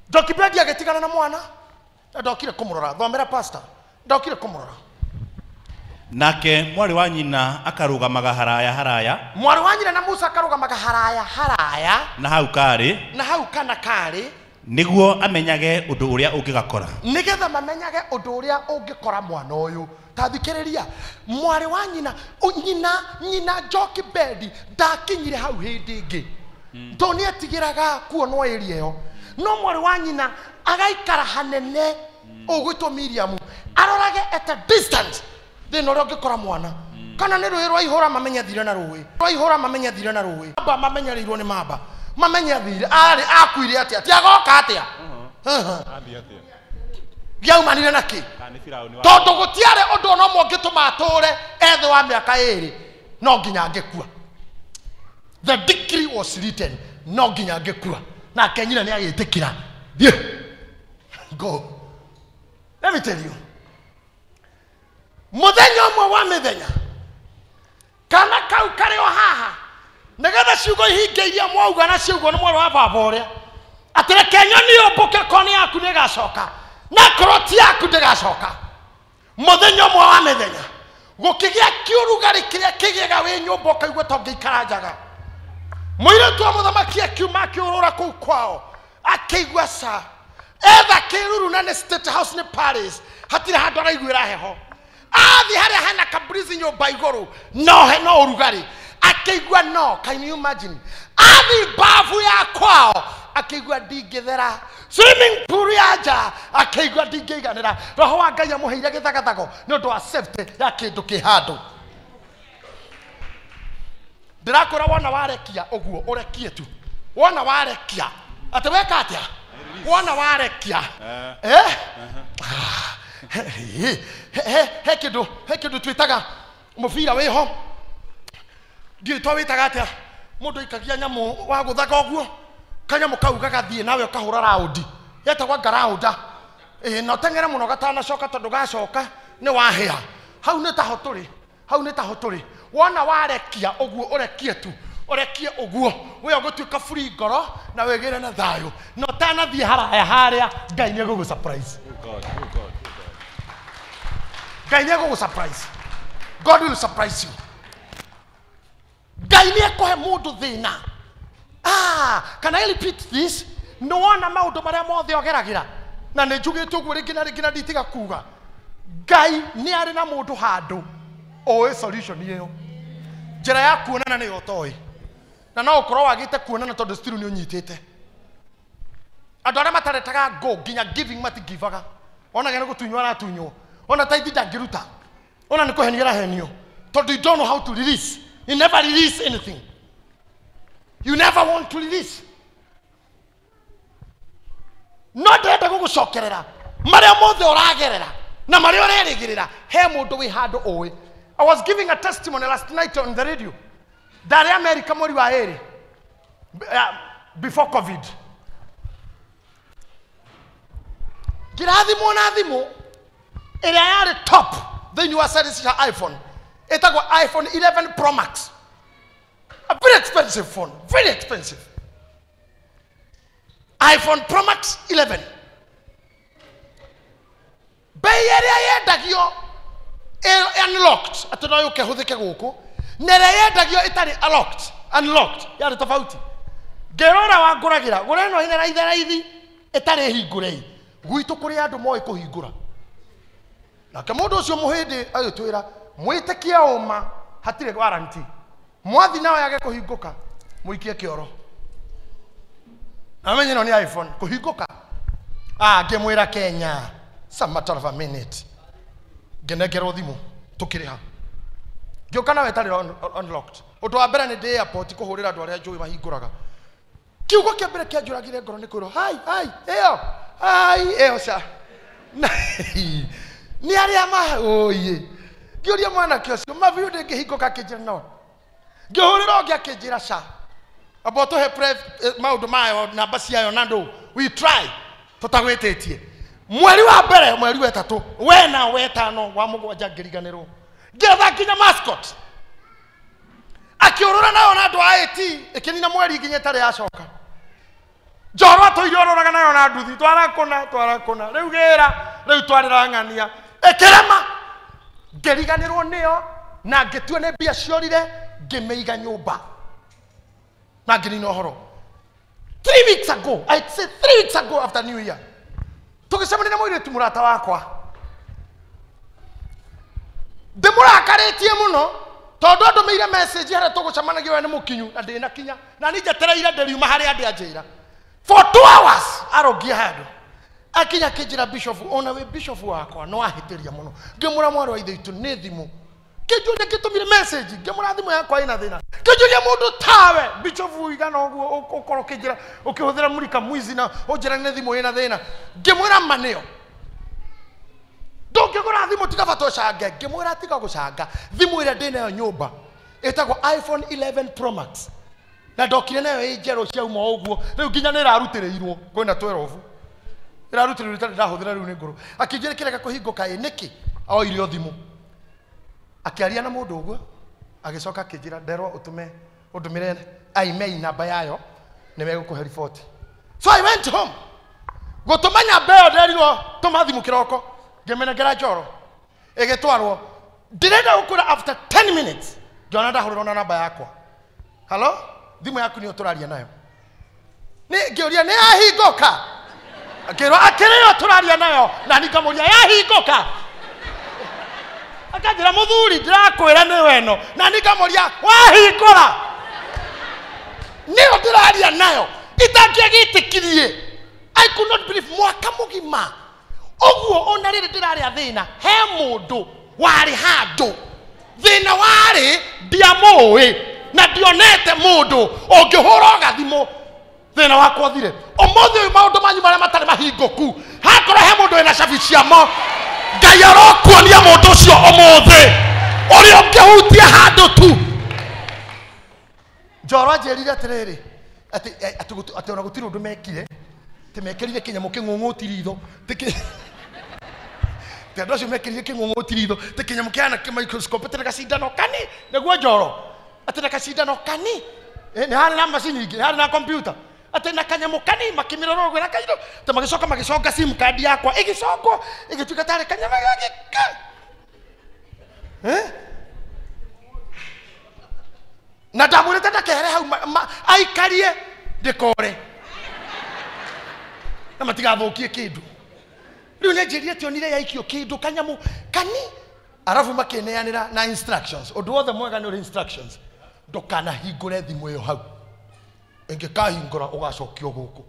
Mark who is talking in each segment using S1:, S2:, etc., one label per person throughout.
S1: Njoki Bedi agetigana na mwana ndokire kumurora thomera pastor ndokire kumurora
S2: nake mwari wa nyina akarugamaga haraya
S1: mwari wa nyina na Musa akarugamaga haraya
S2: na hau kana kari
S1: niguo
S2: amenyage undu uria ungigakora
S1: nigetha mamenyage undu uria ungikora mwana uyu tathikiriria mwari wa nyina nyina Njoki Bedi ndakinyire hau hindi ingi ndoni atigiraga kuonwo area yo no mwari wa nyina agaikara hanene ugwitwo Miriam arorage at a distance thina uria ungikora mwana kana ni rui rwaihura mamenya thire na rui aba mamenyereirwo ni mamba mamenya thire ari akuire atia tiagoka atia giaumanire naki tondu gutiare undu no mongituma ature ethe wa miaka 2 no nginya ngekua the decree was written no nginya ngekua na kenyina ni agitikira go let me tell you muthenya umwe wa mithenya kana kau kari o haha negetha ciugo ihingeiria mwauga na ciugo ni mwaro wa baba uria atire kenyo ni omboke koni yaku ni gacoka na koroti yaku ndigacoka muthenya umwe wa mithenya gukigia kiurugari kiria kigiega wi nyumba ukaigua to ngiikara njaga muiretu wa muthamaki akiuma akiurura kuu kwao akigua sa etha kiruru na ni State House ni Paris hatire handu araiguira heho athi haria hana kabrizi nyumba iguru no urugari akigua no can you imagine athi bavu ya kwao akigua ndingithera swimming pool ya nja akigua ndingiganira roho wa Ngai amuheire githagathago ni undu wa safety ya kindu kihandu ndirakura wona warekia uguo urekie tu wona warekia ate weka atia wona warekia he kindu twitaga mubira wiho ndio twitaga atia mundu ikagia nyamu wa guthaka uguo kanyamu kau gagathie nawe ukahura raundi yetagwa garaunda no tengere muno gatana coka tondu gacoka ni wahia hau ni taho turi wona warekia uguo urekie tu urekie uguo we ugutuika free ngoro na wegere na thayo no tanathie haraya haria Ngai ni gugu surprise Ngai ni gugu surprise God will surprise you Ngai ni ekohe mundu thina can I repeat this no wona maundu maria mothe ogeragira na ni njugite uguo ringi na nditiga kuga Ngai ni ari na mundu handu oe solution iyo njira ya kuonana ni yotoi na no ukorwo wagite kuonana tondu still ni unyitite andu aria mataretaga go nginya giving matigivaga ona gene gutunywa aratunywo ona taithi ndangiruta ona ni kuhenira henio tondu you don't know how to release you never release anything you never want to release no ndenda gugucokerera maria mothe uragerera na maria urerigirira he mundu wi handu owe I was giving a testimony last night on the radio. Dari America mweri wa eri before COVID. Girathimo na thimo ere yari top then you are service iPhone. Itago iPhone 11 Pro Max. A very expensive phone, very expensive. iPhone Pro Max 11. Bei ere yendagio unlocked atona yuke huthike guku nere yendagio itari unlocked yari tofauti gerora wa nguragira gureno ine raithi itari hingurei gwitu kuri andu moi kuhingura nake mundu ucio muhindi agitwira mwitikia uma hatire guarantee mwathi nawe yage kuhinguka muikie kioro amenye no ni iPhone kuhinguka ngimwira Kenya some matter of a minute genegero thimu tukiriha ngioka nawe tari unlocked undu wa mbere ni ndi airport kuhurira andu aria njui mahinguraga kiugo kia mbere kia njuragire ngoro ni kwiro eo sa ni aria oye ngioria mwana kiocio mabiu ndi ngihinguka kinjira no ngihurira ngia kinjira sa aboto he maundu mayo namba ciayo nandu we try tutagwititie mweri wa mbere mweri wa 3 we na we 5 wa mugwanja ngiriganirwo ngetha nginya mascot akiurura nayo na andu a IT ikinina mweri nginya tare yacoka Njorwa toire ororaga nayo na nduthi twarakona riu gira riu twarirang'ania ekerema ngeriganirwo niyo na ngitua ne bia ciorire ngimeiga nyumba na ngirina horo 3 weeks ago. I'd say 3 weeks ago after New Year. Tukisema nina mwire tumurata wakwa. Ndimurakaretie muno tondu ndumeire message hara tugucemanagia we ni mukinyu na ndina kinya na ninjetereire nderiuma hari andi anjira for 2 hours arogia handu akinya kijira bishop ona we bishop wakwa no ahitiria muno ngimura mwaro wa ithe itu ni thimu kijuria kitumire message ngimura thimu yakwa ina thina kijuria mundu tawe bishop igana oguo ukoro kijira ukihuthira murika mwizi na unjira ni thimu ina thina ngimura manio ndungigura thimu tigabato canga ngimura tiga gucanga thimu ira ndina yo nyumba etagwo iPhone 11 Pro Max na ndokire nayo injero cia uma oguo riu nginya ni rarutirirwo kwina 12 irarutirirwo tari ndahuthira riu ni nguru akijire kireka kuhinguka niki oirio thimu akiaria na mundu uguo agicoka akijira nderwo utume udumire email namba yayo ni megukuhe report. So I went home gutumanya beo nderirwo tuma thimu kiroko ngimenegera njoro igitwarwo ndirenda gukura after 10 minutes Jona ndahurira na namba yakwa. Hello? Thimu yaku ni uturaria nayo. Ni ngiuria ni yahinguka. Akirwa akiriyo turaria nayo na nikamuria yahinguka. Akajira muthuri ndirakwira ni weno na nikamuria wahingura. Niyo ndiraria nayo itakiagitikirie. I could not believe mwaka mugima. Oguo ona riri ndiraria thina he mundu wari handu thina wari ndiamui na ndionete mundu ungihura thimu thina wakwa thire umuthi uyu maundu manyu maria matari mahinguku hakoro he mundu ena cabi ciamo ngai arokuonia mundu ucio umuthi uri ungihutia handu tu Njorwa njerire atiriri ati ona gutiri undu mekire timekirire kinyamu king'ung'uti ritho Tendo cio mekirire king'ung'uti ritho kinyamu kiana microscope tena kasindano kani neguo Njoro atena kasindano kani ni hari na machine ingi hari na computer atena kanyamu kani makimiroro gwira kairo te magicoka sim card yakwa igicoko igituka tare kanyama gaka na ndamure tata kere hau aikarie ndikore na matigathukie kindu riu njenjirie tionire yaikio kindu kanyamu kani arafu makineanira na instructions undu wothe mwega ni uri instructions ndukana hingure thimu iyo hau ingikahingura ugacokio guku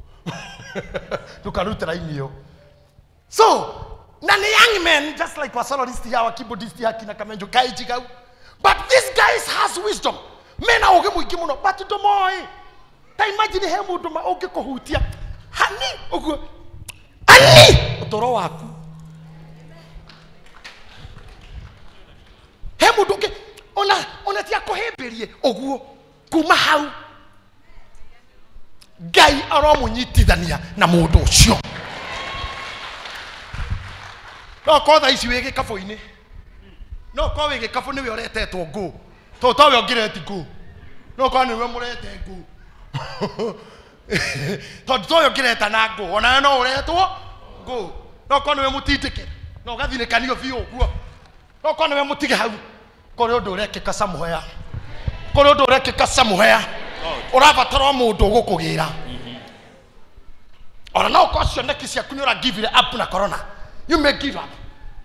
S1: ndukarutira inio so na ni young men just like wasolorist ya keyboardist ya kina Kamenjo kaijigau but this guy has wisdom mena uge muingi muno but ndomoi ta imagine he mundu ma ungikuhutia hani uguo ani utoro waku he mundu ke ona tia kuhimbirie uguo kuma hau ngai aromunyitithania na mundu ucio no kotha ici wigi kafu-ini no ko wigi kafu niwe uretetwo ngu to tawe ongireti ngu no ko niwe murete ngu tondu toyo ngireta na ngu ona no uretwo ngu no ko niwe mutindike no gathinekanio biu guo no ko niwe mutige hau kore undu urekeka samuhea kore undu urekeka samuhea urabatara mundu gukugira ona no ko cioneki ciaku ni ura give up na corona you may give up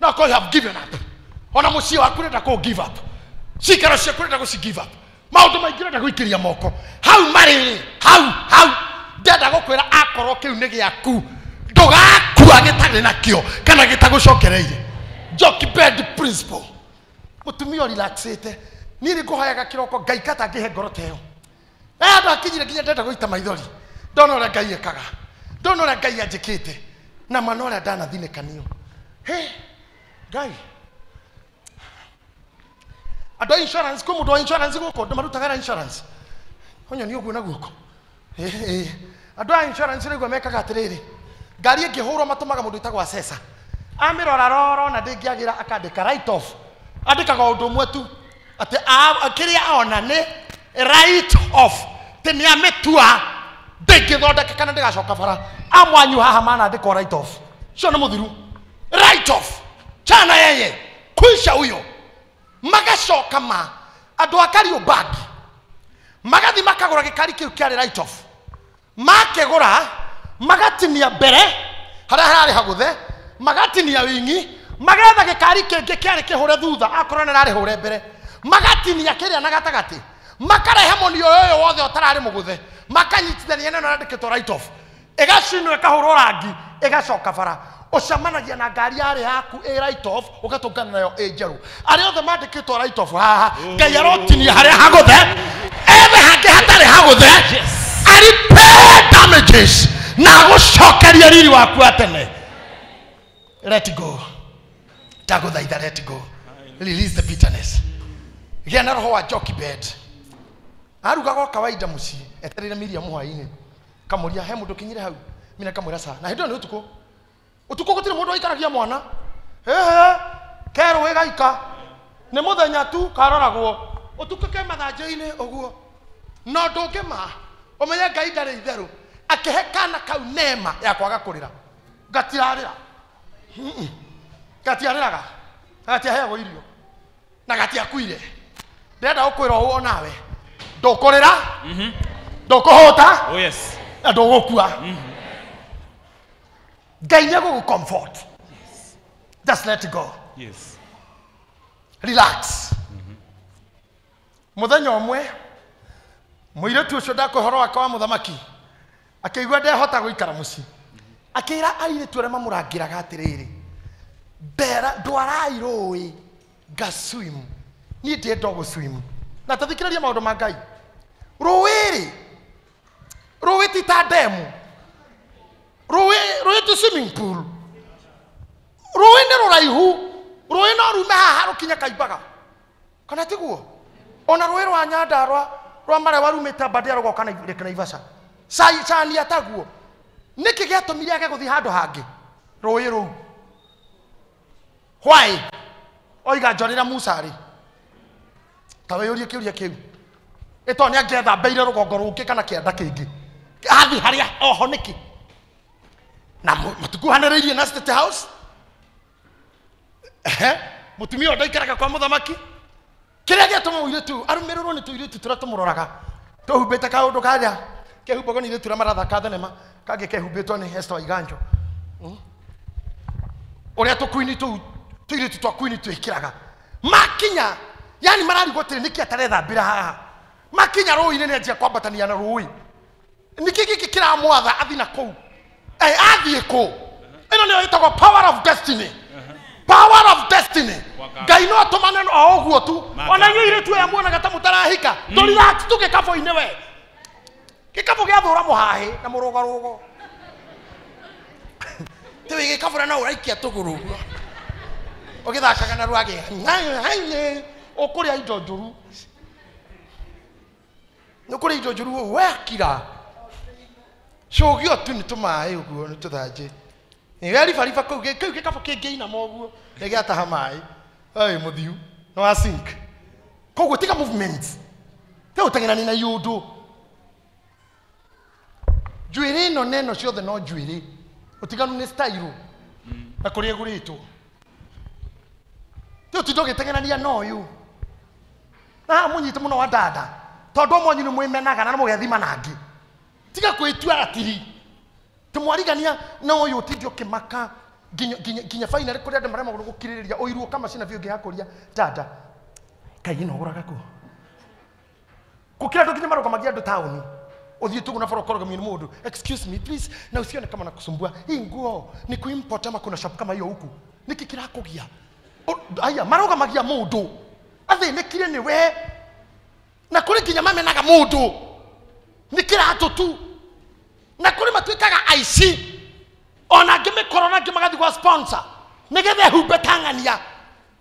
S1: no ko you have given up ona mucie waku renda ko give up cikaro ciaku renda go give up maundu maingi renda guikiria moko hau mariri hau ndenda gukwira akoro kiu ni giaku ndugakua gitari nakio kana gitagucokereire Jockibed principle mutumio relaxete niri kuhayaga kiroko ngai kata ngihe ngoro teyo andu akinyire nginya ndenda guita maithori ndona ura ngai ekaga ndona ura ngai anjikite na manora ndana thinekanio he ngai ado insurance ko mudo insurance guko ndamarutaga insurance onyo ni uguo na guko ado insurance rego mekaga atiriri ngari ngihurwo matumaga mundu itagwa sesa amirora roro na ndingiagira akandika right off andikaga undu umwe tu ati akiria ona ni right off tenia metua ndingithondeke kana ndigacoka bara amwanyu haha mana ndiko right off cio nĩ mũthiru right off chana yeye kwisha huyo magacoka ma andũ a Kariobangi magathi makagũra gĩkari kĩu kĩarĩ right off makĩgũra magatinia mbere harĩa hararĩ hagũthe magatinia wingi magetha gĩkari kĩngĩ kĩarĩ kĩhũre thutha akorwo nĩ rarĩ hũre mbere magatinia kĩrĩa na gatagatĩ makarehe mũnio ũyũ wothe ũtararĩ mũgũthe makanyitithania neno randĩkĩtwo right off ĩgacinwo ĩkahũrwo rangi ĩgacoka bara ũcamanagia na ngari yarĩ yaku ĩ right off ũgatũngana nayo ĩ njerũ arĩa othe mandĩkĩtwo right off haha Ngai arotinia harĩa hagũthe ethe hangĩ hatarĩ hagũthe repair damages na gũcokeria riri waku atene. Let go. Tagũthaitha let go. Release the bitterness. Gĩa na roho wa Jochebed. Arugaga kawaida mũciĩ etereire Miriam hwaĩ-inĩ kamũria he mũndũ kinyire hau mina kamwĩra saa na hĩndĩ ĩyo nĩ ũtukũ gũtirĩ mũndũ aikaragia mwana kerũ ĩgaika nĩ mũthenya tu karoragwo ũtukũ ke mathanjĩ-inĩ ũguo no ndũngĩma ũmenye Ngai ndarĩ itherũ akĩhe kana kau neema ya kwaga kũrĩra gatirarĩra gatiarĩraga gatiaheagwo irio na gatiakuire ndĩrenda gũkwĩra ũũ nawe ndũkũrĩra ndũkũhũta na ndũgũkua Ngai nĩegũgũcomfort just let it go relax mũthenya ũmwe mũirĩtu ũcio ndakwĩhoro wake wa mũthamaki akĩigua ndehota gũikara mũciĩ akĩĩra airĩtu arĩa mamũrangĩraga atĩrĩrĩ ndwarai rũĩ ngaswim niĩ ndĩenda gũswim na tathikĩrĩria maũndũ ma Ngai rũĩ ti ta ndemu rũĩ ti swimming pool rũĩ nĩ rũraihu rũĩ no rume haha rũkinye kaimbaga kana tiguo ona rũĩ rwa Nyandarũa rwa Marewa rumĩte Aberdare rũgoka Naivasha cani ataguo nĩkĩ gĩatũmire age gũthiĩ handũ hangĩ rũĩ rũu why oiga njonĩra Musa rĩ ta wĩyũrie kĩũria kĩu ĩto nĩ angĩethambeire rũgongo rũngĩ kana kĩanda kĩngĩ athi harĩa oho nĩkĩ na mũtikuhanĩrĩirie na State House mũtumia ndaikaraga kwa mũthamaki kĩrĩa gĩatũma mũirĩtu arũmĩrĩrwo nĩ tũirĩtu tũrĩa tũmũroraga tũhumbĩte kaũndũ kaja kehumbago nĩ irĩtu rĩa marathaka thenema kangĩ kehumbĩtwo nĩ Esther Waiganjo ũrĩa tũkuini tũirĩtu twa kuini twĩkĩraga makinya yani mararigwo tĩrĩ nĩkĩ atarethambĩra haha makinya rũĩ-inĩ nĩ anjia kwambatania na rũĩ nĩkĩ gĩkĩ kĩramwatha athi na kũu athiĩ kũ ĩno nĩyo ĩtagwo power of destiny power of destiny Ngai no atũmane o ũguo tu ona inyuĩ irĩtu aya muonaga ta mũtarahika tũrelax tu gĩkabũ-inĩ we gĩkabũ gĩathũra mũhahĩ na mũrũgarũgo tĩwĩ gĩkabũ na no ũraikia tũgũrũ ũguo ũgĩthakaga na rwagĩ ũkũrĩa indo njũru nĩũkũrĩa indo njũru wekira cũgio tu nĩ tũmaĩ ũguo nĩ tũthanjĩ nĩgeribariba kũu gĩkabũ kĩngĩinama ũguo nĩgĩataha maĩ mũthiu nĩ wa sink koguo tiga movement te ũteng'erani na yũndũ njuĩrĩ ĩno neno ciothe no njuĩrĩ ũtiganu nĩ style na kũrĩa ĩgũrĩtwo te ũtinda ũgĩteng'erania na ũyũ na haha mũnyite mũno wa dada tondũ ũmwe nĩ mwĩmenaga na mũgethima nangĩ tiga kwĩtua ratiri tũmwarigania na ũyũ ũtindi ũkĩmaka nginya finally kũrĩa andũ marema gũkirĩrĩria ũirwo kama cina biũ ngĩhakũria dada Ngai ĩno ũgũraga kũ gũkĩra andũ nginya marũgamagia andũ taũni ũthiĩ tugu na bora ũkorogamio nĩ mũndũ excuse me please na usione kama nakusumbua hii nguo ni kuimport ama kuna shop kama hiyo huku niki kĩrakũgia aya marũgamagia mũndũ athĩnĩkire nĩ we na kũrĩ nginya mamenaga mũndũ nĩ kĩratũ tu na kũrĩ matuĩkaga aici ona ngĩmĩkoro na ngĩmagathiĩ gwa sponsor nĩgetha humbe tang'ania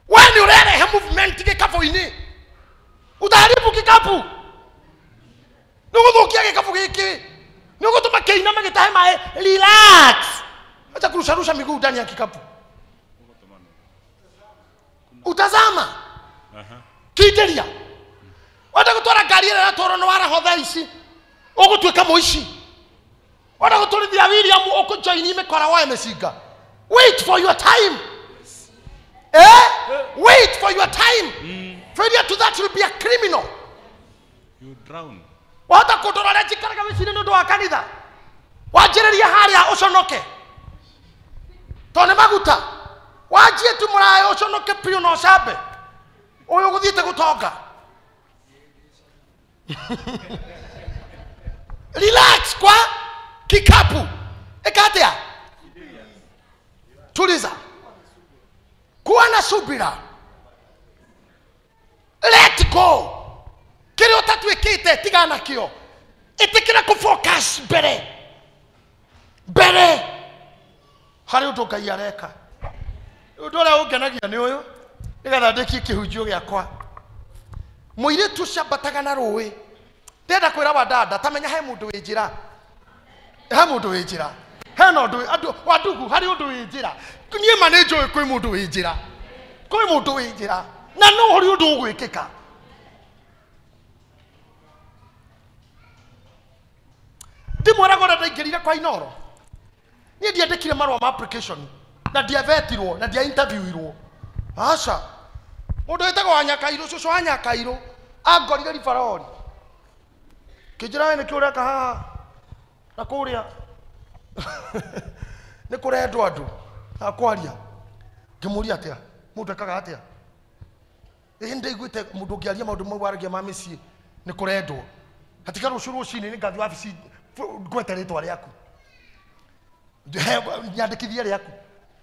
S1: we nĩ ũrerehe movement gĩkabũ-inĩ utaharibu kikapu nĩũgũthũkia gĩkabũ gĩkĩ nĩũgũtũma kĩiname gĩtahe maĩ relax acha kurusharusha miguu ndani ya kikapu utazama kideria wata gũtwara ngari ĩrĩa ĩratwarwo nĩ warahotha ici ũgũtuĩka mũici Wana gutulithia William ukujoin imekora wa mesinga. Wait for your time. Wait for your time. Failure to that will be a criminal.
S2: You drown.
S1: Wata kudorora jikaraga wicine nundu wa kanitha. Wanjireria haria uconoke. Tone maguta. Wanjie tu murae uconoke pio no cabe. Uyu guthiite gutonga. Relax kwa kikapu. Ekatia. Tuliza. Kuwa na subira. Let go. Kiri utatwikite tigana kio. Itikira ku focus bere. Bere. Hari undu Ngai areka. Undu uria ungenagia ni uyu. Nigatha ndiki kihunjio giakwa. Muire tu shabataga na ruwi. Ndenda kwira wadada tamenya he mundu winjira. He mundu winjira. He no ndu wadugu hari undu winjira. Nie manager kwi mundu winjira. Kwi mundu winjira. Na no hori undu ugwikika. Ndimwera gora ndaingirire kwa Inoro. Nie ndiandikire marwa ma application na ndiavetirwo na ndia interviewirwo. Aca. Mundu wetagwo Anyakairo cucu Anyakairo angorire ribarori. Kijira ni kiuria kaha na kuria. Ni kurendwo andu akwaria. Ngimuria atia mundu ekaga atia. Inde igwite mundu ngiaria maundu mau aragia ma micii ni kurendwo. Hatika rucuru ucini ni ngathi wabici gwete ritwa riaku. Nyandikithie riaku.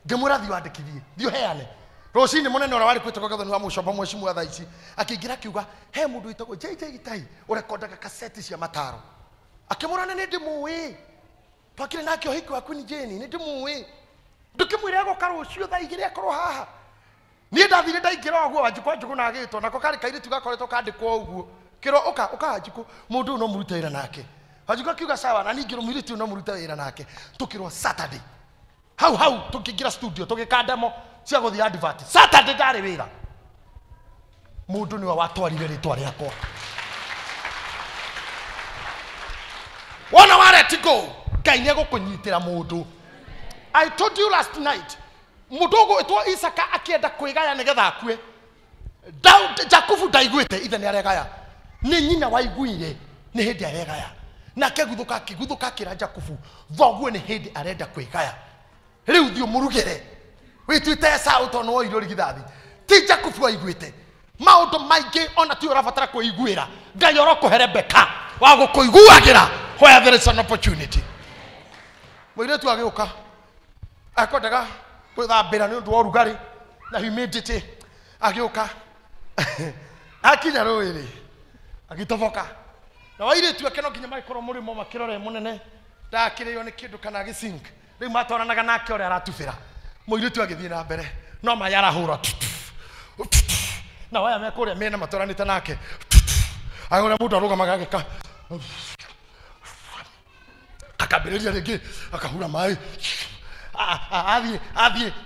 S1: Ngimura thi wandikithie. Thio heane. Rocini munene ora wari kwitwa gathani wa mucoba mwecimu thaa ici. Akingira kiuga he mundu witagwo JJ Gitai urekondaga kaseti cia mataro. Akimurana ni ndimuwi. Twakire nake ohiki wa Queen Jane ni ndimuwi. Ndukimwire agoka rucio thaa igire akorwo haha. Ni ndathire ndaingira ogwo wanjikwa njugu na agitwo nako kari kairitu gakoretwo kandikwo ogwo. Kiro uka wanjikwa mundu no muruta wira nake. Wanjikwa kiuga sawa na ningiro mwiritu no muruta wira nake. Tukirwo Saturday. Hau tukigira studio tugikandamo cia guthia advert. Saturday ndari wira. Mundu niwe watwarire ritwa riakwa. Wana ware to go. Ngai ni gukunyitira mundu. I told you last night. Mudogo etwa Isaka akienda kwigaya nigetha akue. Jakubu ndaiguite ithe ni aregaya. Ni nyina waiguire ni hindi aregaya. Na keguthuka kira Jakubu. Thoguo ni hindi arenda kwigaya. Riu thio murugire. Witwite sauto no iro rigithathi. Ti Jakubu waiguite. Maundu maingi ona ti urabatara kuiguira. Ngai orokuhe Rebeka wa gukuiguagira where there is an opportunity. Mwiretu agiuka. Akodaga kwithambira ni undu wa urugari na humidity. Agiuka. Akinya ruiri. Agitoboka. Na wairetu akeno kinya maikoro murimo makirore munene. Ndakireyo ni kindu kana gisink. Riu matwaranaga nake ore aratubira. Muiretu agithie na mbere. No mayara hura. Na waya mekuria mena matwaranite nake. Agora mundu arugamaga agika. Akambiriria ringi akahura mai.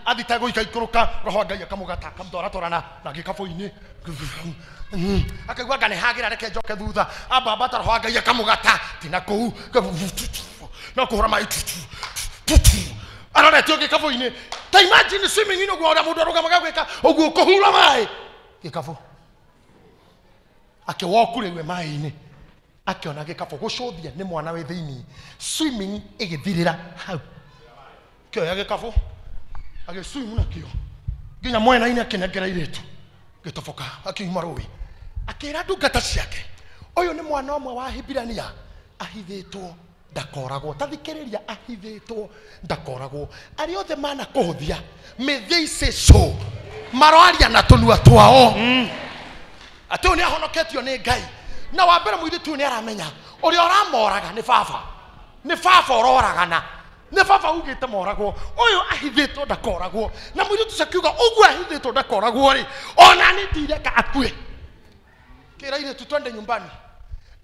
S1: Athi tago ikaikuruka roho Ngai akamugata akamtwara na gikabu-ini. Akaigua ngane hagira reke njoke thutha ambambata roho Ngai akamugata tina kuu na kuhura mai. Arorete gikabu-ini. Ta imagine swimming ino gwa mundu arugamaga gwika uguo kuhura mai. Gikabu akiwoku riwe mai-ini akiona gikabu gucuthia ni mwana we thiini swimming igithirira hau kio ya gikabu agiswim na kio ginya mwena-ini akinengera iritu gitoboka akiuma ruwi akira ndungata ciake uyu ni mwana omwe wa Hibirania ahithitwo ndakoragwo tathikiriria ahithitwo ndakoragwo ari othe mana kuhuthia mitheice so maroaria na tunua twao atu ni ahonoketio ni Ngai na wa mbere muiritu ni aramenya uri oramoraga ni baba ororagana ni baba ugite moragwo uyu ahithitwo ndakoragwo na muiritu sakiuga ugu ahithitwo ndakoragwo ri ona ni ndireka akue kira ile tutwende nyumbani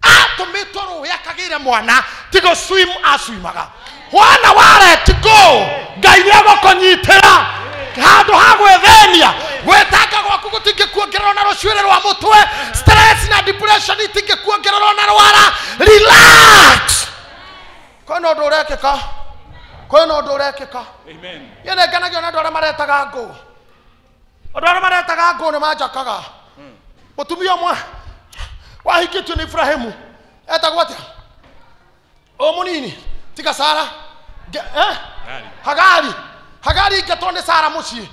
S1: atumitwo ruwi akagire mwana tigo swim aswimaga wana ware to go Ngai ni agukonyitira handu hagwethenia gwetaka gwaku gutingikuongererwo na rucwire rwa mutwe stress na depression itingikuongererwo na rwara relax kono no ndorekeka kwĩ no ndorekeka
S2: Amen.
S1: yene ngenagio na ndwara maretaga ngũ ndwara maretaga ngũ nĩ manjakaga mũtumia ũmwe wahikĩtio nĩ Ibrahimu etagwo atĩa mũnini tiga Sara Hagari ingetwo nĩ Sara mũciĩ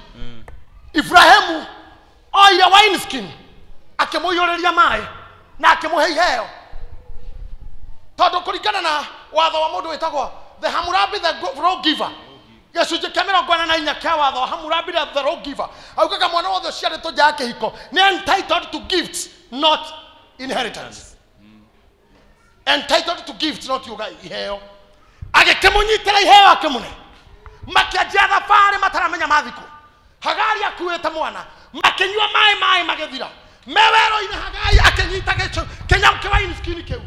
S1: Ibrahimu oire wineskin akĩmũiyũrĩria maĩ na akĩmũhe iheo tondũ kũringana na watho wa mũndũ wĩtagwo the Hammurabi the law giver gĩcunjĩ kĩa 44 kĩa watho wa Hammurabi the law giver augaga mwana wothe ũciarĩtwo nja ya kĩhiko nĩ entitled to gifts not inheritance entitled to gifts not iheo agĩkĩmũnyitĩra iheo akĩmũne makĩanjia thabarĩ mataramenya mathikũ Hagari akuĩte mwana makĩnyua maĩ magĩthira mewerũ-inĩ Hagari akĩnyita kĩnyamũ kĩa wineskin kĩu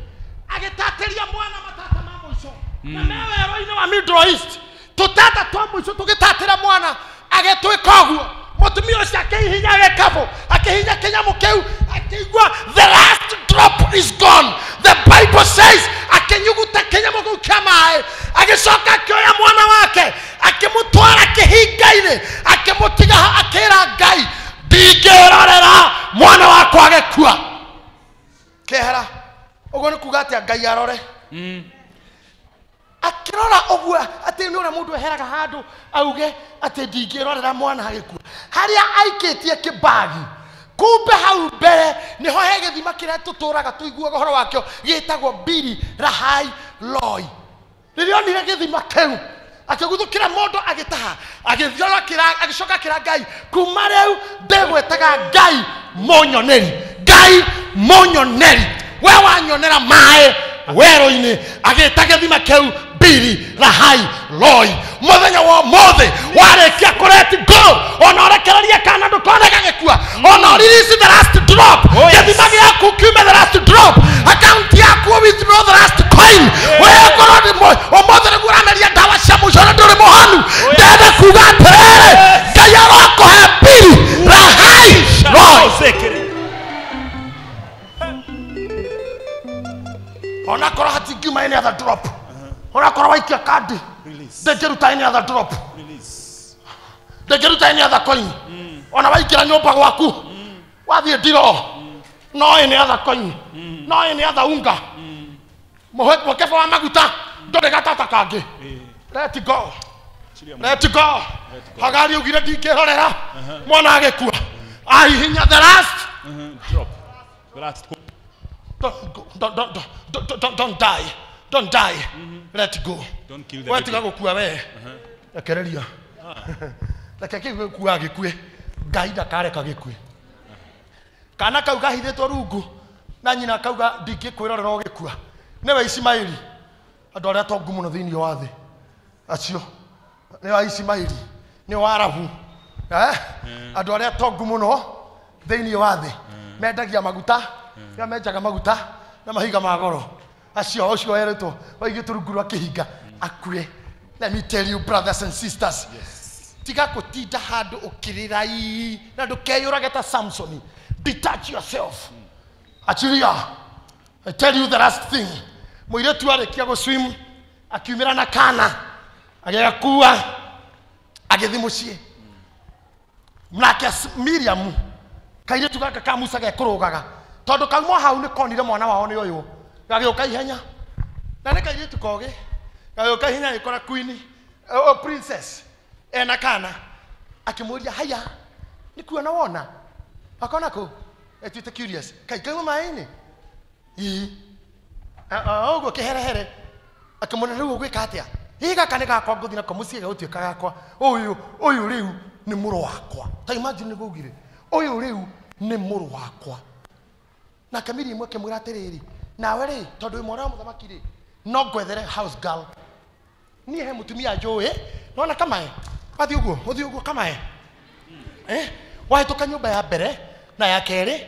S1: agĩtatĩria mwana matata ma mũico na mewerũ-inĩ wa Middle East tũtata twa mũico tũgĩtatĩra mwana agĩtwĩka ũguo mũtumia ũcio akĩhihinya gĩkabũ akĩhihinya kĩnyamũ kĩu akĩigua the last drop is gone the Bible says akĩnyuguta kĩnyamũ kĩu kĩa maĩ agĩcoka akĩoya mwana wake akĩmũtwara kĩhinga-inĩ akĩmũtiga akĩra Ngai ndingĩrorera mwana wakwa agĩkua kehera ũguo nĩ kuga atĩ Ngai arore akĩrora ũguo atĩ nĩ ũrĩa mũndũ eheraga handũ auge atĩ ndingĩrorera mwana agĩkua harĩa aikĩtie kĩbagi kumbe hau mbere nĩho he gĩthima kĩrĩa tũtũraga tũiguaga ũhoro wakĩo gĩtagwo Biri Lahai Roi rĩrĩa onire gĩthima kĩu akĩguthũkĩra mũndũ agĩtaha agĩcoka akĩra Ngai kuma rĩu ndĩgwĩtaga Ngai mũnyoneri we wanyonera maĩ werũ-inĩ agĩta gĩthima kĩu Biri Lahai Roi mũthenya wa ũmũthĩ warĩkia kũreti go ona ũrekereria kana ndũkone gagĩkua ona release the last drop gĩthima gĩaku kiume the last drop account yaku withdraw the last coin wekorwo ũmũthĩ nĩguo ũrameria ndawa cia mũico na ndũrĩ mũhonu ndenda kuga atĩrĩrĩ Ngai arokũhe Biri Lahai Roi ona korwo hatingiuma any other drop ona korwo waikia kandi ndĩngĩruta any other drop ndĩngĩruta any other coin ona waingĩra nyũmba gwaku wathiĩ ndiro no any other coin no any other unga mũkebe wa maguta ndũrĩ gatata kangĩ let go Hagari augire ndingĩrorera mwana agĩkua ahihinya the last
S2: drop the last
S1: don't die let go
S2: don't kill the
S1: we tiga gũkua we rekereria reke gĩkua gĩkue Ngai ndakareka gĩkue kana kau gahithĩtwo rungu na nyina kauga ndingĩkwĩrorera ũgĩkua nĩwe Ismaili andũ arĩa atongu mũno thĩinĩ wa thĩ acio nĩwe Ismaili nĩwe Arabu andũ arĩa atongu mũno thĩinĩ wa thĩ mendagia maguta menjaga maguta na mahiga ma goro acio ũcio erĩtwo waigĩtwo rungu rwa kĩhinga akue. Let me tell you brothers and sisters, tiga gũtinda handũ ũkĩrĩrai na ndũkeyũrage ta Samson. Detach yourself. Achilia. I tell you the last thing. Mũirĩtu arĩkia gũswim akiumĩra na kana agĩgakua agĩthiĩ mũciĩ. Nake Miriam kairĩtu gaka ka Musa gekũrũgaga tondũ kauma hau nĩ konire mwana wao nĩ ũyũ gagĩũka ihenya na nĩ kairĩtu kogĩ gagĩũka ihenya gĩkora queen princess ena kana akĩmũria haya nĩ kuona wona akona kũ etuĩte curious kauma maĩ-inĩ ũguo kĩherehere akĩmũria rĩu ũgwĩka atĩa gaka nĩ gakwa ngũthiĩ nako mũciĩ gagũtuĩka gakwa ũyũ rĩu nĩ mũrũ wakwa ta imagine nĩ gũgire ũyũ rĩu nĩ mũrũ wakwa na kamiri imwe kĩmwĩra atĩrĩrĩ nawe rĩ tondũ mwana wa mũthamaki rĩ no ngwethere house girl niĩ he mũtumia njũĩ nona kamae wathiĩ ũguo kamae wahĩtũka nyũmba ya mbere na ya kerĩ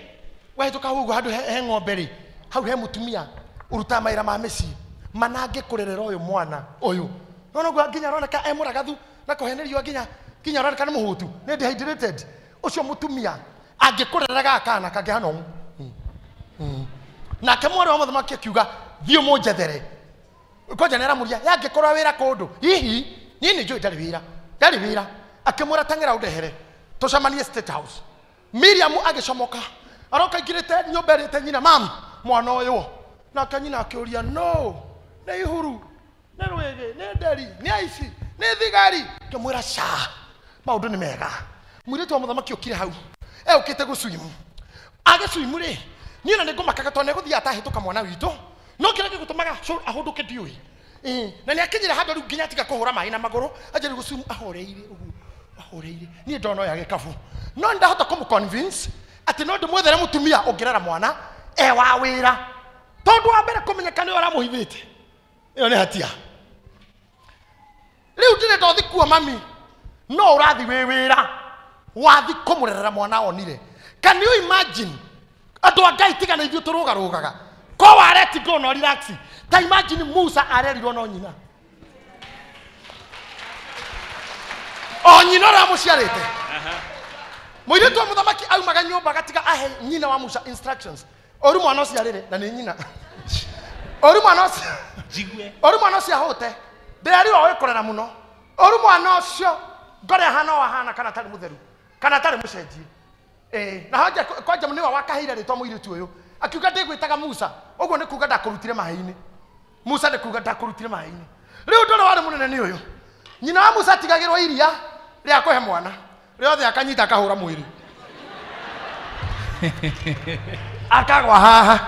S1: wahĩtũka ũguo handũ he ng'ombe rĩ hau he mũtumia ũrutaga mawĩra ma mĩciĩ manangĩ kũrerera ũyũ mwana ũyũ nona ũguo nginya aroneka e mũragathu na kũhenerio nginya aroneka nĩ mũhũtu nĩ dehydrated ũcio mũtumia angĩkũreraga kana kangĩhana ũũ nake mwana wa mũthamaki akiuga thiĩ mũnjethere koja nera muria yake korwa wira kundu hihi nini njui ndari wira akimura tangera udehere tucamanie State House. Miriam agicomoka aroka ingirite nyumba irite nyina mam mwana uyu na kanyina akiuria no na ihuru na rwege na ndari ni aici ni thigari kimwira cha maundu ni mega mwiritu wa muthamaki ukire hau ukite gucuimu agicuimu ri ni na ngumakaga to ne guthia atahituka mwana witu no kire gigutumaga ahunduke ndiui na ni akinyira handu riu nginya tiga kuhura mai na maguru ajari gucuimu ahoreire ni ndono ya gikabu no ndahota kumuconvince ati no ndimwethere mutumia ungirera mwana wa wira tondu wa mbere kumenyeka ni ora muhithite iyo ni hatia riu ndire ndothi kuo mami no urathi wi wira wathi kumurerera mwana onire. Can you imagine andu angai tigana ithu turugarugaga ko wareti go no relax ta imagine Musa arerirwo no nyina nyina ra muciarite muiritu muthamaki aumaga nyumba gatiga ahe nyina wa Musa instructions oru mwana uciarire na ni nyina oru mwana ucio jigwe oru mwana ucio ahote nderi o wikorera muno oru mwana ucio ngore hana wa hana kana tari mutheru kana tari mucenjie na haja kwanja mni wa wakahira ritwa muiritu uyu akiuga ndigwitaga Musa uguo ni kuga ndakurutire mahaini Musa ni kuga ndakurutire mahaini riu ndoro wari munene ni uyu nyina wa Musa tigagirwo iria ria kuhe mwana riothe akanyita akahura mwiri akagwa haha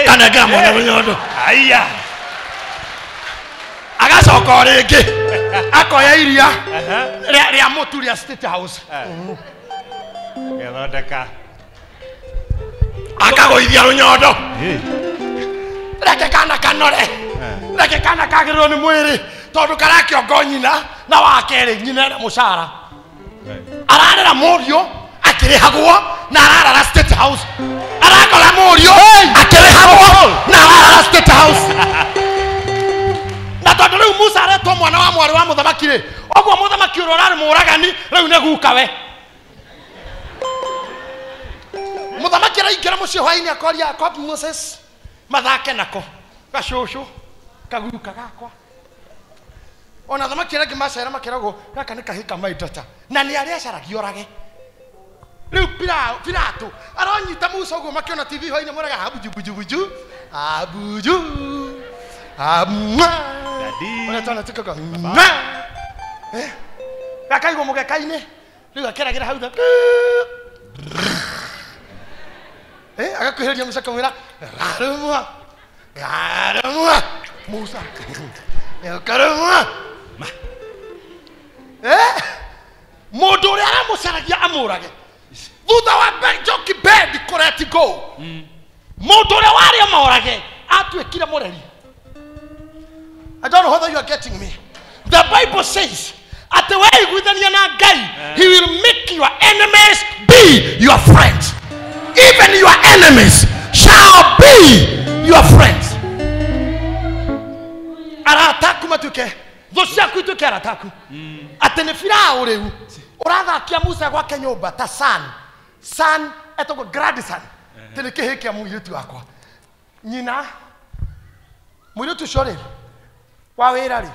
S1: kana kama mwana runyondo aya agacoka ringi akoya iria ria mutu ria State House
S2: Gelodeka
S1: akagoithia runyondo reke kana kanore reke kana kagirwo ni mwiri tondu karakiongo nyina na wakere nyina na mucara ararera murio akirihagwo na ararara State House arakora murio akirihagwo na ararara State House na tondu riu Musa aretwo mwana wa mwari wa muthamaki ri ogwo muthamaki uri urari muragani riu ni gukawe muthamaki araingĩra mucio hwaini akoria Jacob Moses mathake nako gacucu kaguruka gakwa ona thamaki ragi macera makerago gaka ni kahika maitata na ni aria caragio rage riu Pilato aronyita Musa uguo makiona TV hwaini moraga abuju dadi ona tana tikaga gakaigo mugekaini riu akeragira hau agakuheria Musa kamwira garumwa Musa garumwa mundu uria aramucaragia amurage thutha wa Jochebed kureti go mundu uria wari amurage atwikire mureri. I don't know whether you are getting me. The Bible says at the way withania na Ngai he will make your enemies be your friends. Even your enemies shall be your friends. Arataku matuke thociaku ituke arataku atene Firao riu urathakia Musa gwake nyumba ta san etogwo grandson tene kihikia muiritu wakwa nyina muiritu cio wa wira ri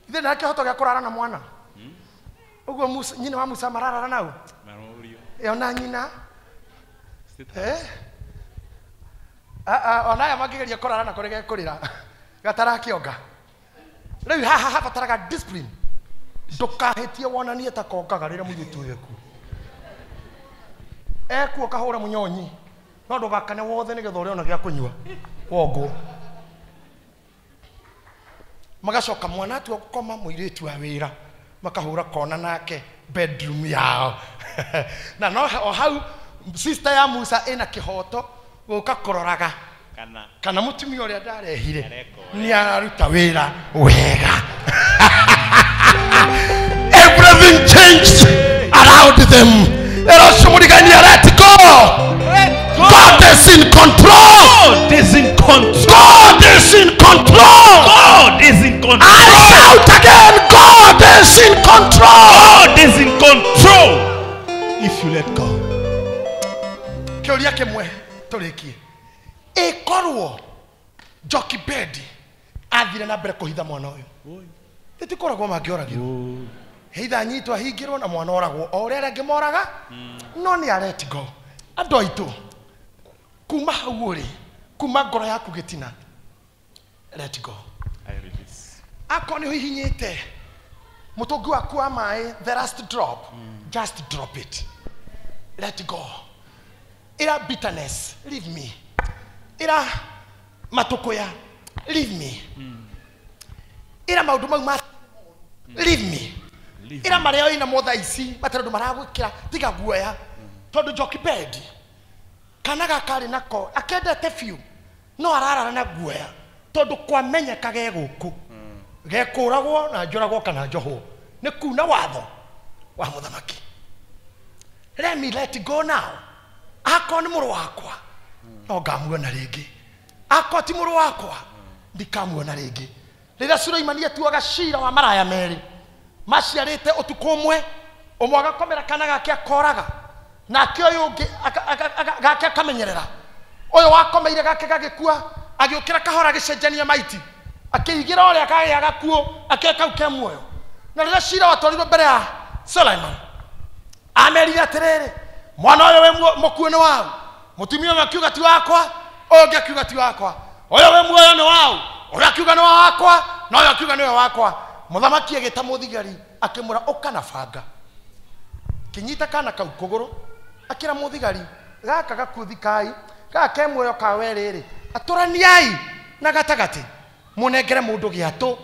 S1: ithe nake hotoga kurara na mwana uguo Musa nyina wa Musa mararara nau ona nyina onaya magigeria kurara na kurege kurira gatarakionga riu haha bataraga discipline ndukahitie wonanie ta kongaga rira muiritu yeku ekuo kahura munyonyi no ndugakane wothe ni getho riona gya kunyua wongo magacoka mwana tu gukoma muiritu wa wira makahura kona nake bedroom yao na no hau sister ya Musa ina kihoto guka kuroraga kana mutumia uria ndarehire ni araruta wira wega. Everything changed around them. Let go. God is in control.
S2: God is in control.
S1: God is in control.
S2: God is in control.
S1: I shout again, God is in control.
S2: God is in control. If you let go.
S1: Kioria kemwe turikie. Ekorwo Jochebed na mbere kuhitha mwana uyu itikoragwo mangioragirwo heitha nyitwa hingirwo na mwana oragwo o uria angi moraga no ni let go andu aitu kuma hau uri kuma ngoro yaku gitina let go
S2: I release.
S1: akoni hihinyite mutungi waku wa mai the last drop just drop it let go ira bitterness leave me ira matukuya leave me ira maundu mau ma leave me ira mareo ina motha ici matandu maragwikira tiga guoya tondu Jochebed kana gakari nako akendete few no ararara na guoya tondu kwamenyeka ge guku gekuragwo na njoragwo kana njohwo ni kuna watho wa muthamaki. Let me let go now. Ako ni muru wakwa no ngamuona ringi, ako ti muru wakwa ndikamuona ringi. Rĩrĩa Sulaimani atuaga cira wa maraya meri maciarĩte ũtukũ ũmwe, ũmwe agakomera kana gake akoraga nake ũyũ ũngĩ gake akamenyerera, ũyũ wakomeire gake gagĩkua agĩũkĩra kahora gĩcenjania maiti akĩigĩra ũrĩa kagĩaga kuo akekau ke muoyo. Na rĩrĩa cira watwarirwo mbere ya Solomon amerire atĩrĩrĩ, mwana ũyũ we mũkuũ nĩ wau, mũtumia ũyũ akiuga ti wakwa, ũyũ ũngĩ akiuga ti wakwa, ũyũ we muoyo nĩ wau, ũrĩa akiuga nĩ wakwa na ũyũ akiuga nĩ wakwa. Mũthamaki agĩta mũthigari akĩmũra ũka na banga, kĩnyita kana kau kũgũrũ akĩra mũthigari gaka gakuthi kai gaka muoyo ka werĩrĩ atũraniai na gatagatĩ mũnengere mũndũ gĩatũ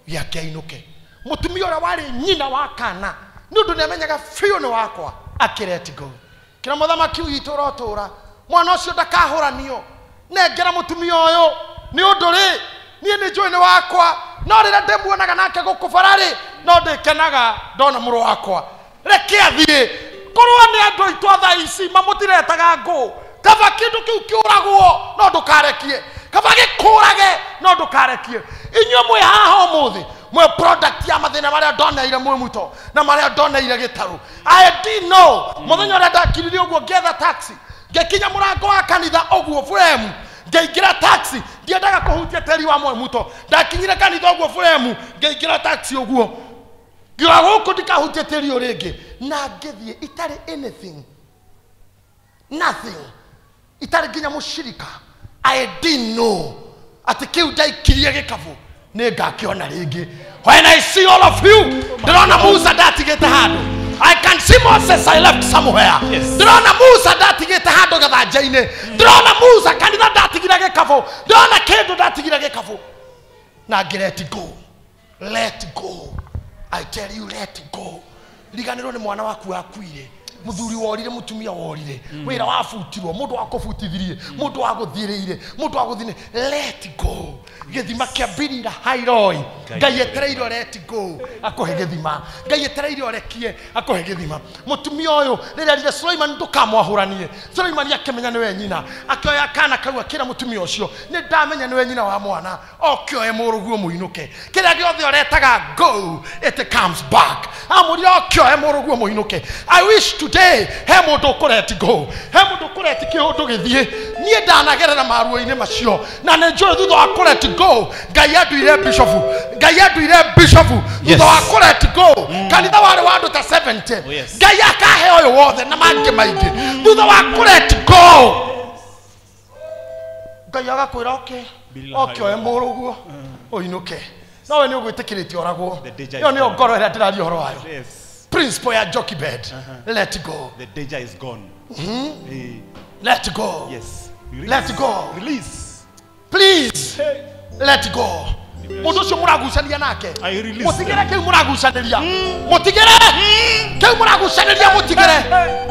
S1: gĩake ainũke. Mũtumia ũrĩa warĩ nyina wa kana nĩ ũndũ nĩamenyaga biũ nĩ wakwa akĩret go. Kĩra mũthamaki witũ ũrotũra mwana ũcio ndakahũranio, nengera mũtumia ũyũ nĩ ũndũ rĩ niĩ nĩ njũĩ nĩ wakwa, no rĩrĩa ndĩmuonaga nake gũkũ bararĩ no ndĩkenaga ndona mũrũ wakwa. Reke athiĩ korwo nĩ andũ aitũ tha ici mamũtiretaga ngũ, kaba kĩndũ kĩu kĩũragwo no ndũkarekie, kaba gĩkũrage no ndũkarekie. Inyuĩ mwĩ haha ũmũthĩ mwĩ product ya mathĩna marĩa ndoneire mwĩ muto na marĩa ndoneire gĩtarũ. I didn't know mũthenya ũrĩa ndakiririe ũguo ngĩetha taxi ngĩkinya mũrango wa kanitha ũguo frame ngĩingĩra taxi ndiendaga kũhutia tĩri wa mwĩ muto, ndakinyire kanitha ũguo frame ngĩingĩra taxi ũguo ngiuga gũkũ ndikahutie tĩri ũyũ rĩngĩ na ngĩthiĩ itarĩ anything nothing, itarĩ nginya mũcirika. I didn't know atĩ kĩu ndaikirie gĩkabũ nĩ ngakĩona rĩngĩ. When I see all of you ndĩrona Musa ndatigĩte handũ, I can see Moses I left somewhere. Ndĩrona Musa ndatigĩte handũ gathanjĩ-inĩ, ndĩrona Musa kanitha ndatigire gĩkabũ, ndĩrona kĩndũ ndatigire gĩkabũ na let go. Let go, I tell you, let go. Riganĩrwo nĩ mwana waku wakuire, muthuri worire, mutumia worire, wĩra wabutirwo, mũndũ wakũbutithirie, mũndũ wagũthirĩire, mũndũ wagũthine. Let go. Gĩthima kĩambĩrĩra hairoi Ngai etereire let go akũhe gĩthima, Ngai etereire ũrekie akũhe gĩthima. Mũtumia ũyũ rĩrĩa rire Sulaimani ndũkamwahũranie, Sulaimani akĩmenya nĩwe nyina, akĩoya kana kau akĩra mũtumia ũcio nĩ ndamenya nĩwe nyina wa mwana, okĩoe mũrũguo mũinũke. Kĩrĩa gĩothe ũretaga go it comes back, amũrire okĩoe mũrũguo mũinũke. I wish today he mũndũ ũkũreti go, he mũndũ ũkũreti kĩũndũ gĩthiĩ. Niĩ ndanagerera maruo-inĩ macio na nĩ njũĩ thutha wa kũreti go Ngai anduire bishofu, Ngai anduire bishofu thutha wa kũreti go. Kanitha warĩ wa andũ ta 70, Ngai akahe ũyũ wothe na mangĩ maingĩ thutha wa kũreti go. Ngai agakwĩra okĩoe mũrũguo ũinũke. Nowe nĩ ũgwĩtĩkĩrĩtie oragwo, ĩyo nĩyo ngoro ĩrĩa ndĩraria ũhoro wayo. Principle ya Jochebed, let go.
S2: The danger is gone.
S1: Let go.
S2: Yes.
S1: Let go.
S2: Release.
S1: Please. Let go. Mũndũ ũcio mũragucania nake mũtigĩre kĩu mũragucanĩria, mũtigĩre kĩu mũragucanĩria, mũtigĩre.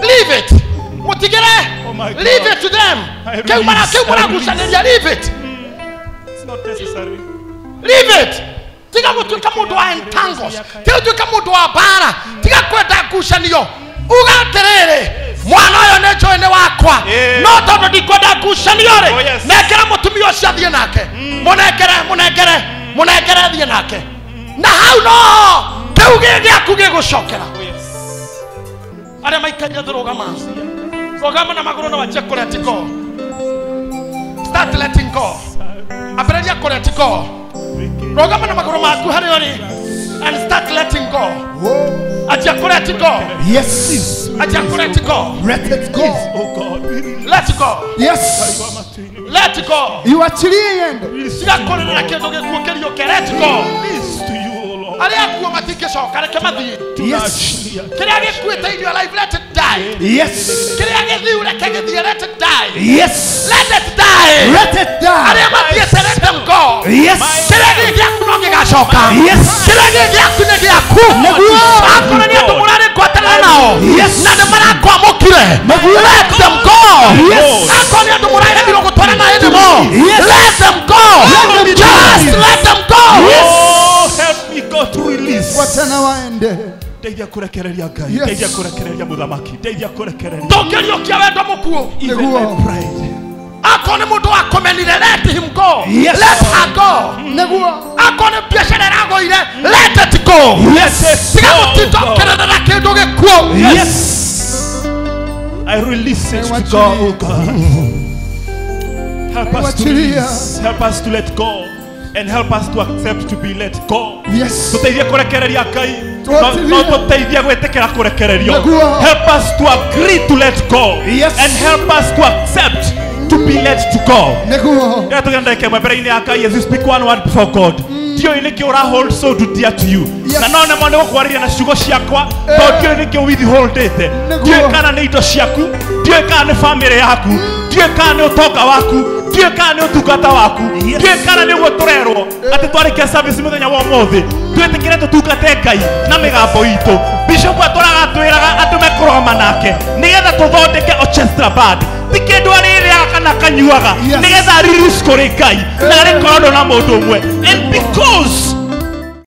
S1: Leave it. Mũtigĩre. Leave it to them. Kĩu mũragucanĩria, leave it.
S2: It's not necessary.
S1: Leave it. Tiga gũtuĩka mũndũ wa entangles, tiga gũtuĩka mũndũ wa bara, tiga kwenda ngucanio. Uga atĩrĩrĩ, mwana ũyũ nĩ njũĩ nĩ wakwa, no tondũ ndikwenda ngucanio rĩ, nengera mũtumia ũcio athiĩ nake, mũnengere athiĩ nake. Na hau no kĩu gĩaku gĩgũcokera. Arĩa maikarire thĩ rũgama na magũrũ na wanjie kũreti go. Start letting go. Ambĩrĩria kũreti go. rogama na maguru maku harĩa ũrĩ and start letting go. Acha let go.
S3: Yes.
S1: Acha let go.
S3: Let it go.
S2: Oh God, we release.
S1: Let go.
S3: Yes.
S1: Let go.
S3: You are chilling.
S1: Sirakorera kindu gikuokerio ke let go.
S2: Release to you, oh Lord.
S1: Aria kuo matingicoka reke mathie.
S3: Yes.
S1: Kiria gikuite in your life, let it die.
S3: Yes.
S1: Kiria githiu reke githie, let it die.
S3: Yes.
S1: Let it die.
S3: Let it
S1: Aria
S3: die.
S1: mathiete, let them go.
S3: Yes.
S1: Kiria giaku no gigacoka.
S3: Yes.
S1: Kiria giaku ni giaku. Akona ni andu murari ngwatanira nao.
S3: Yes.
S1: Na ni marakwamukire. Let them go.
S3: Yes.
S1: Akona ni andu muraregirwo gutwara na anymore.
S3: Yes.
S1: Let them go. Just let them go.
S2: Oh, help me, God, to release.
S3: Watana waende.
S2: Deithia kurekereria Ngai.
S3: Yes.
S2: Deithia kurekereria Muthamaki. Deithia kurekereria.
S1: Tokerio kia wendo mukuo.
S2: Even
S3: Neguo.
S2: my pride.
S1: Akona mundu akomenire, let him go.
S3: Yes.
S1: Let her go.
S3: Neguo.
S1: Akona biashara iragoire, let it go.
S2: Yes.
S1: Tiga
S2: Oh,
S1: gutitokerera kindu gikuo.
S2: Yes. I release it to God, oh God. Help us to release. Help us to let go. And help us to accept to be let go.
S3: Yes.
S2: Tuteithie kurekereria Ngai.
S3: Tuatilie.
S2: No tuteithie gwetekera kurekererio.
S3: Neguo.
S2: Help us to agree to let go.
S3: Yes.
S2: And help us to accept to be let to go.
S3: Neguo.
S2: Gatå ndeke mbere-inĩ ya Ngai as you speak one word before God. Ndiũĩ nĩkĩ ũrahold so dear to you.
S3: Yes.
S2: Na no nemo nĩ gũkwarĩria na ciugo ciakwa tondũ ndiũĩ nĩkĩ withholdĩte. Ndiũĩ kana nĩ indo ciaku, ndiũĩ kana nĩ family yaku, ndiũĩ kana nĩ ũtonga waku, ndiũĩ kana nĩ ũtungata waku, ndiũĩ kana nĩ ũguo tũrerwo atĩ twarĩkia service mũthenya wa ũmũthĩ twĩtĩkĩre tũtungate Ngai na mĩgambo itũ. Bishop atũraga atwĩraga andũ mekũrũgama nake nĩgetha tũthondeke orchestra band. Ti kĩndũ arĩrĩaga kana kanyuaga nĩgetha release kũrĩ Ngai na rĩkorwo na mũndũ ũmwe. And because